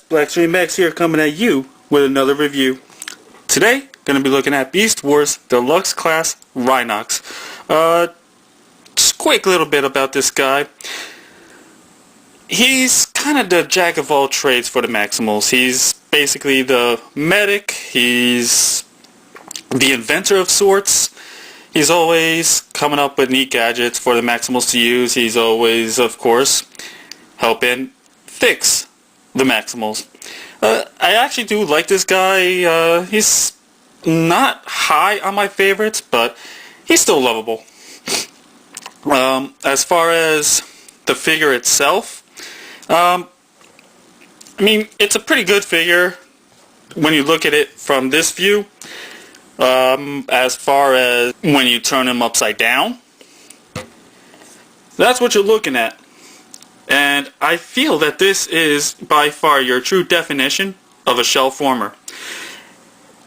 Black Stream X here coming at you with another review. Today, going to be looking at Beast Wars Deluxe Class Rhinox. Just a quick little bit about this guy. He's kind of the jack of all trades for the Maximals. He's basically the medic, he's the inventor of sorts. He's always coming up with neat gadgets for the Maximals to use. He's always, of course, helping fix the Maximals. I actually do like this guy. He's not high on my favorites, but he's still lovable. As far as the figure itself, I mean, it's a pretty good figure when you look at it from this view. As far as when you turn him upside down, that's what you're looking at. And I feel that this is by far your true definition of a shell former.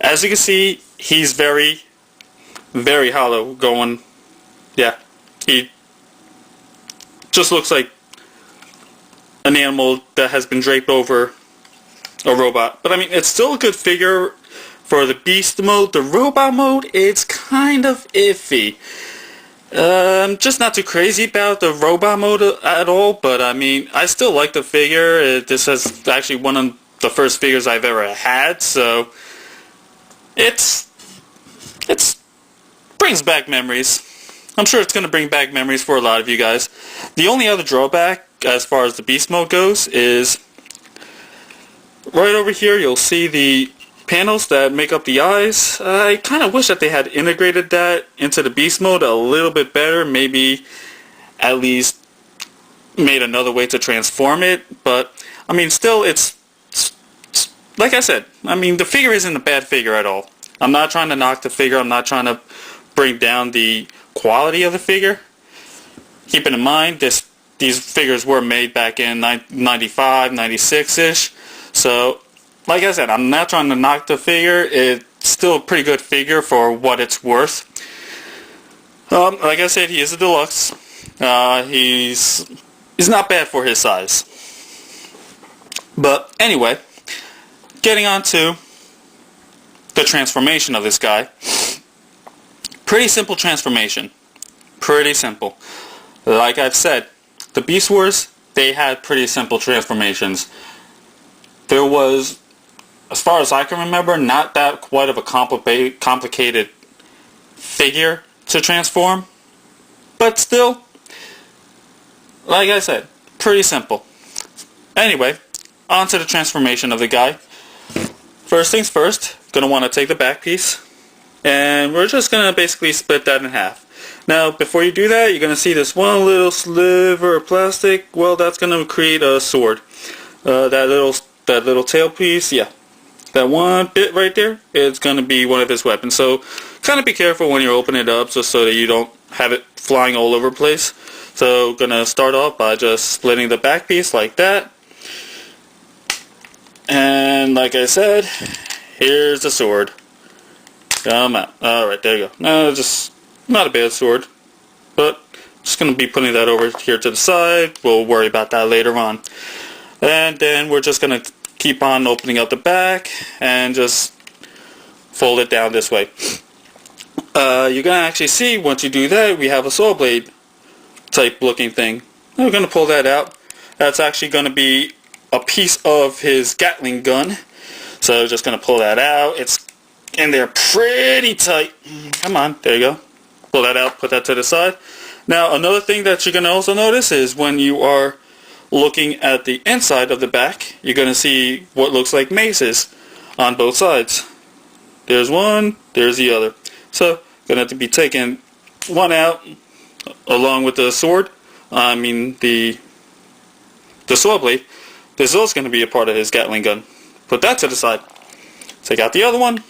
As you can see, he's very, very hollow going. Yeah, he just looks like an animal that has been draped over a robot. But I mean, it's still a good figure for the beast mode. The robot mode, it's kind of iffy. Just not too crazy about the robot mode at all, but I mean, I still like the figure. This is actually one of the first figures I've ever had, so it's brings back memories. I'm sure it's going to bring back memories for a lot of you guys. The only other drawback as far as the beast mode goes is right over here you'll see the panels that make up the eyes. I kind of wish that they had integrated that into the beast mode a little bit better. Maybe at least made another way to transform it. But I mean, still, it's like I said, I mean, the figure isn't a bad figure at all. I'm not trying to knock the figure. I'm not trying to bring down the quality of the figure. Keeping in mind, these figures were made back in 95, 96-ish. So like I said, I'm not trying to knock the figure. It's still a pretty good figure for what it's worth. Like I said, he is a deluxe. He's not bad for his size. But anyway, getting on to the transformation of this guy. Pretty simple transformation. Pretty simple. Like I've said, the Beast Wars, they had pretty simple transformations. There was, as far as I can remember, not that quite of a complicated figure to transform. But still, like I said, pretty simple. Anyway, on to the transformation of the guy. First things first, going to want to take the back piece, and we're just going to basically split that in half. Now, before you do that, you're going to see this one little sliver of plastic. Well, that's going to create a sword. That little tail piece, yeah. That one bit right there, it's going to be one of his weapons. So kind of be careful when you open it up just so that you don't have it flying all over the place. So going to start off by just splitting the back piece like that. And like I said, here's the sword. Come out. Alright, there you go. No, just not a bad sword. But just going to be putting that over here to the side. We'll worry about that later on. And then we're just going to keep on opening up the back and just fold it down this way. You're going to actually see, once you do that, we have a saw blade type looking thing. We're going to pull that out. That's actually going to be a piece of his Gatling gun. So just going to pull that out. It's in there pretty tight. Come on, there you go. Pull that out, put that to the side. Now another thing that you're going to also notice is when you are looking at the inside of the back, you're going to see what looks like maces on both sides. There's one, there's the other. So, going to have to be taking one out along with the sword. I mean the saw blade. This is also going to be a part of his Gatling gun. Put that to the side. Take out the other one.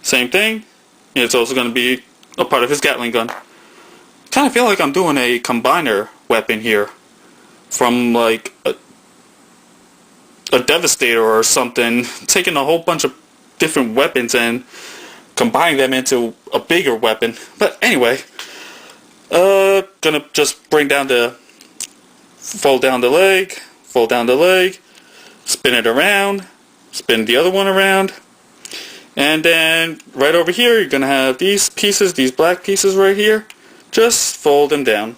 Same thing. It's also going to be a part of his Gatling gun. Kind of feel like I'm doing a combiner weapon here. From like a Devastator or something, taking a whole bunch of different weapons and combining them into a bigger weapon. But anyway, gonna just bring down the, fold down the leg, spin it around, spin the other one around, and then right over here you're going to have these pieces, these black pieces right here. Just fold them down.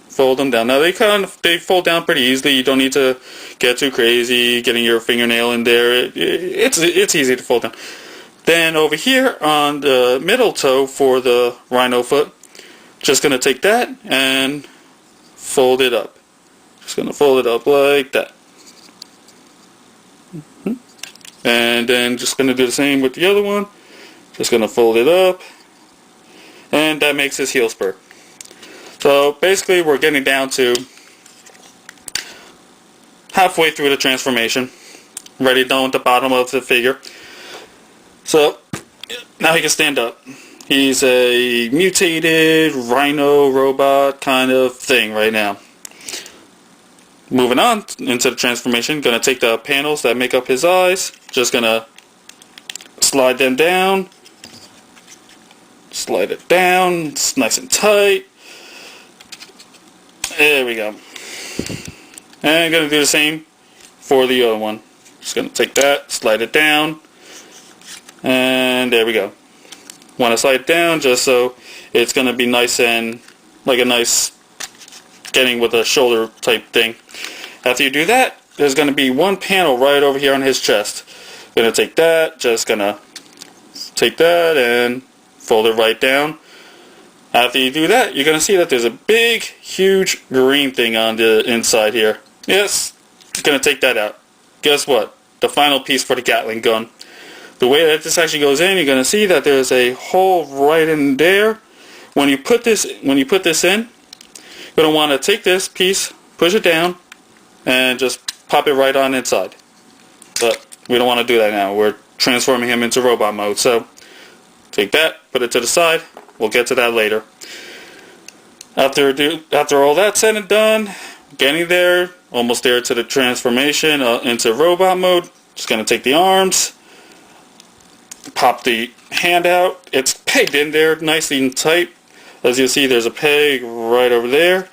Fold them down. Now they fold down pretty easily. You don't need to get too crazy getting your fingernail in there. It's easy to fold down. Then over here on the middle toe for the rhino foot, just going to take that and fold it up. Just going to fold it up like that. And then just going to do the same with the other one. Just going to fold it up. And that makes his heel spur. So basically we're getting down to halfway through the transformation. Ready down at the bottom of the figure. So now he can stand up. He's a mutated rhino robot kind of thing right now. Moving on into the transformation, gonna take the panels that make up his eyes, just gonna slide them down, slide it down, it's nice and tight. There we go. And I'm gonna do the same for the other one. Just gonna take that, slide it down, and there we go. Want to slide it down just so it's gonna be nice and like a nice getting with a shoulder type thing. After you do that, there's going to be one panel right over here on his chest. Going to take that, just going to take that and fold it right down. After you do that, you're going to see that there's a big, huge green thing on the inside here. Yes, going to take that out. Guess what? The final piece for the Gatling gun. The way that this actually goes in, you're going to see that there's a hole right in there. When you put this in, you're going to want to take this piece, push it down, and just pop it right on inside. But we don't want to do that now. We're transforming him into robot mode. So take that, put it to the side. We'll get to that later. After all that's said and done, getting there, almost there to the transformation into robot mode. Just going to take the arms, pop the hand out. It's pegged in there nicely and tight. As you see, there's a peg right over there,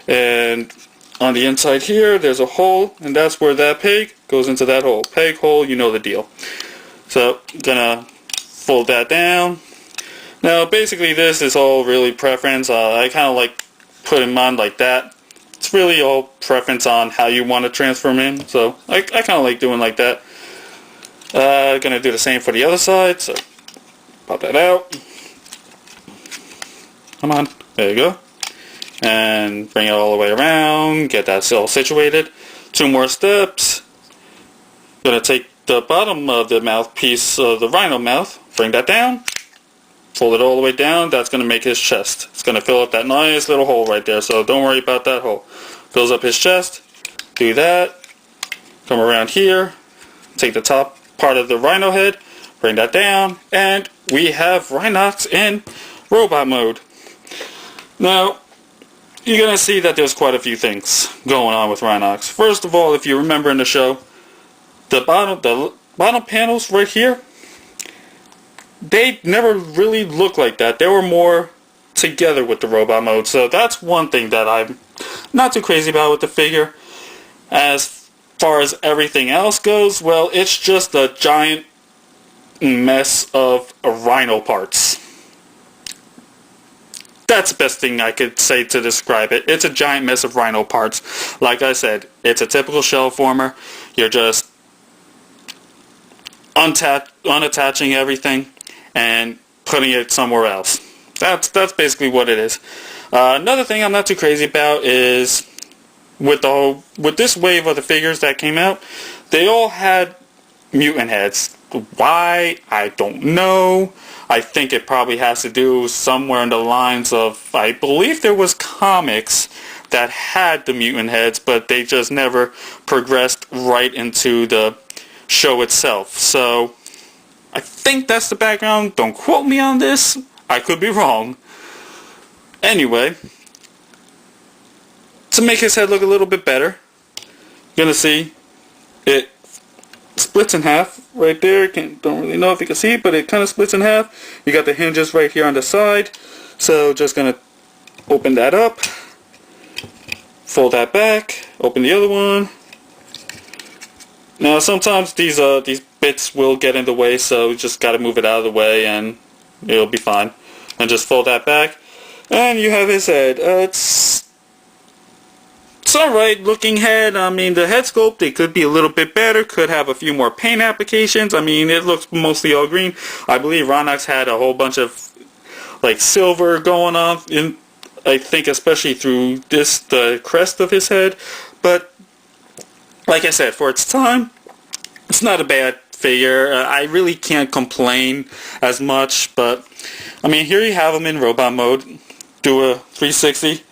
and on the inside here there's a hole, and that's where that peg goes into that hole. Peg, hole, you know the deal. So gonna fold that down. Now basically this is all really preference. I kind of like putting him on like that. It's really all preference on how you want to transform him, so I kind of like doing like that. Gonna do the same for the other side, so pop that out. Come on, there you go. And bring it all the way around, get that all situated. 2 more steps. Gonna take the bottom of the mouthpiece of the rhino mouth, bring that down, fold it all the way down. That's gonna make his chest. It's gonna fill up that nice little hole right there, so don't worry about that hole. Fills up his chest, do that, come around here, take the top part of the rhino head, bring that down, and we have Rhinox in robot mode. Now, you're going to see that there's quite a few things going on with Rhinox. First of all, if you remember in the show, the bottom panels right here, they never really looked like that. They were more together with the robot mode. So that's one thing that I'm not too crazy about with the figure. As far as everything else goes, well, it's just a giant mess of rhino parts. That's the best thing I could say to describe it. It's a giant mess of rhino parts. Like I said, it's a typical shell former. You're just unattaching everything and putting it somewhere else. That's basically what it is. Another thing I'm not too crazy about is with this wave of the figures that came out, they all had mutant heads. Why? I don't know. I think it probably has to do somewhere in the lines of, I believe there was comics that had the mutant heads, but they just never progressed right into the show itself. So I think that's the background. Don't quote me on this. I could be wrong. Anyway, to make his head look a little bit better, you're gonna see it splits in half right there. Don't really know if you can see it, but it kind of splits in half. You got the hinges right here on the side, so just gonna open that up, fold that back, open the other one, Now sometimes these bits will get in the way, so you just got to move it out of the way and it'll be fine. And just fold that back, and you have his head. It's alright looking head. I mean, the head sculpt, it could be a little bit better, could have a few more paint applications. I mean, it looks mostly all green. I believe Rhinox had a whole bunch of like silver going on in, I think, especially through the crest of his head. But like I said, for its time, it's not a bad figure. I really can't complain as much, but I mean, here you have him in robot mode. Do a 360.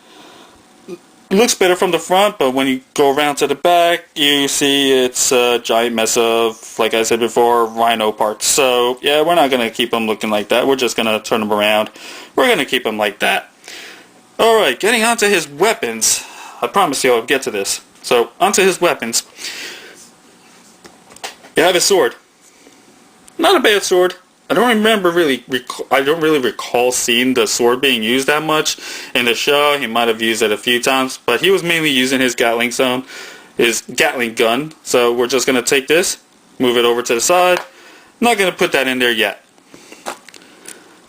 Looks better from the front, but when you go around to the back, you see it's a giant mess of, like I said before, rhino parts. So yeah, we're not going to keep him looking like that. We're just going to turn him around. We're going to keep him like that. Alright, getting onto his weapons. I promise you I'll get to this. So, onto his weapons. You have his sword. Not a bad sword. I don't really recall seeing the sword being used that much in the show. He might have used it a few times, but he was mainly using his Gatling gun. So we're just going to take this, move it over to the side. Not going to put that in there yet.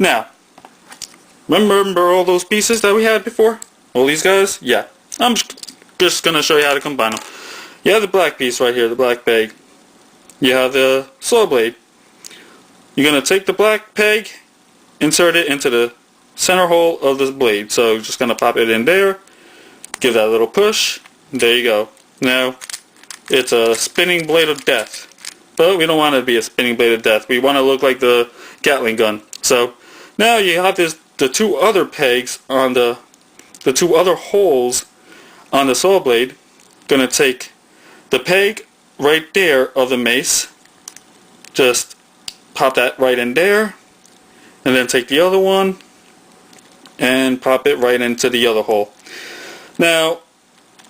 Now, remember all those pieces that we had before? All these guys? Yeah. I'm just going to show you how to combine them. You have the black piece right here, the black peg. You have the saw blade. You're going to take the black peg, insert it into the center hole of this blade. So you're just going to pop it in there, give that a little push, and there you go. Now, it's a spinning blade of death. But we don't want it to be a spinning blade of death. We want to look like the Gatling gun. So now you have the two other pegs on the two other holes on the saw blade. Going to take the peg right there of the mace, just pop that right in there, and then take the other one and pop it right into the other hole. Now,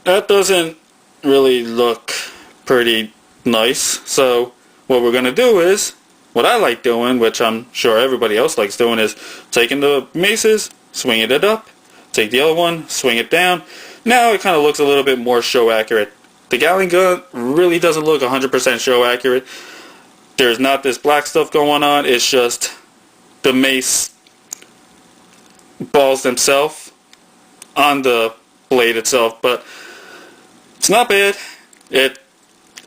that doesn't really look pretty nice, so what we're going to do is, what I like doing, which I'm sure everybody else likes doing, is taking the maces, swinging it up, take the other one, swing it down. Now it kind of looks a little bit more show accurate. The Gatling gun really doesn't look 100% show accurate. There's not this black stuff going on. It's just the mace balls themselves on the blade itself. But it's not bad. It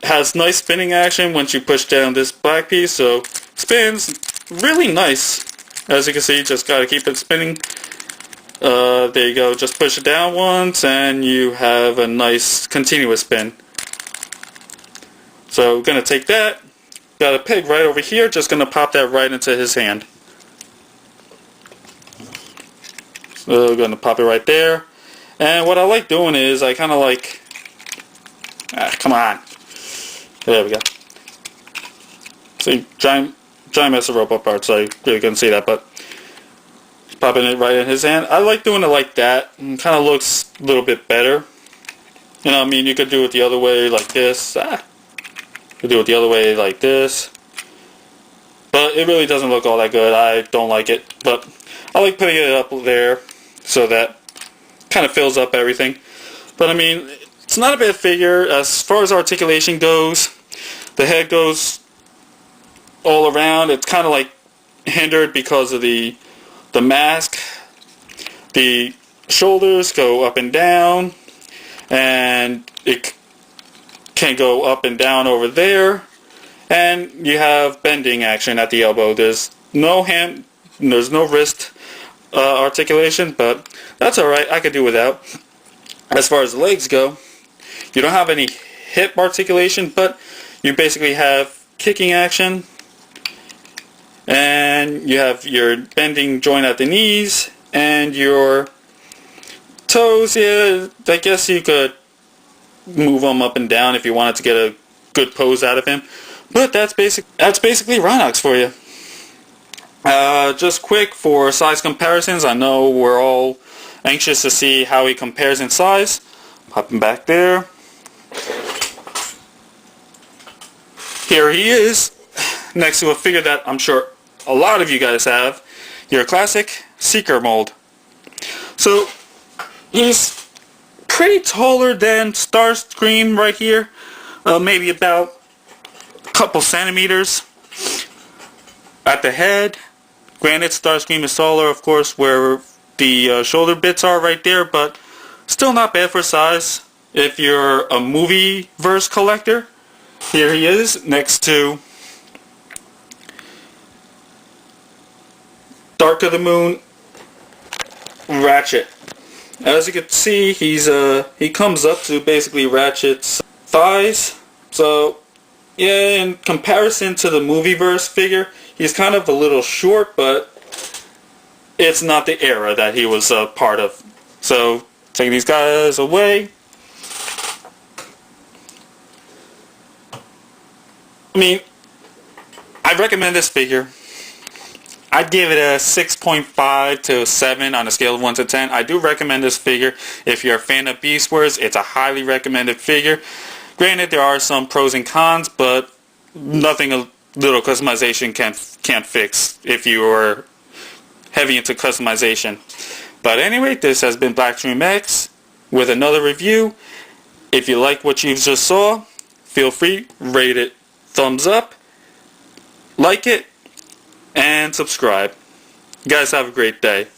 has nice spinning action once you push down this black piece. So spins really nice. As you can see, just got to keep it spinning. There you go. Just push it down once and you have a nice continuous spin. So we're going to take that. Got a peg right over here, just going to pop that right into his hand. So we're going to pop it right there. And what I like doing is, I kind of like... come on. There we go. See, giant mess of robot parts, so you really couldn't see that, but... popping it right in his hand. I like doing it like that. It kind of looks a little bit better. You know what I mean? You could do it the other way like this. You do it the other way like this, but it really doesn't look all that good. I don't like it, but I like putting it up there so that kind of fills up everything. But I mean, it's not a bad figure. As far as articulation goes, the head goes all around. It's kind of like hindered because of the mask. The shoulders go up and down, and it can go up and down over there, and you have bending action at the elbow. There's no hand, there's no wrist articulation, but that's alright, I could do without. As far as the legs go, you don't have any hip articulation, but you basically have kicking action, and you have your bending joint at the knees, and your toes. Yeah, I guess you could move them up and down if you wanted to get a good pose out of him. But that's basically Rhinox for you. Just quick for size comparisons. I know we're all anxious to see how he compares in size. Pop him back there. Here he is, next to a figure that I'm sure a lot of you guys have. Your classic Seeker mold. So he's pretty taller than Starscream right here. Maybe about couple centimeters at the head. Granted, Starscream is taller, of course, where the shoulder bits are right there, but still not bad for size. If you're a movie verse collector, here he is next to Dark of the Moon Ratchet. As you can see, he comes up to basically Ratchet's thighs. So yeah, in comparison to the movieverse figure, he's kind of a little short, but it's not the era that he was a part of. So taking these guys away, I mean, I recommend this figure. I'd give it a 6.5 to 7 on a scale of 1 to 10. I do recommend this figure. If you're a fan of Beast Wars, it's a highly recommended figure. Granted, there are some pros and cons, but nothing a little customization can't fix if you are heavy into customization. But anyway, this has been Blackstream X with another review. If you like what you just saw, feel free, rate it thumbs up, like it, and subscribe. You guys have a great day.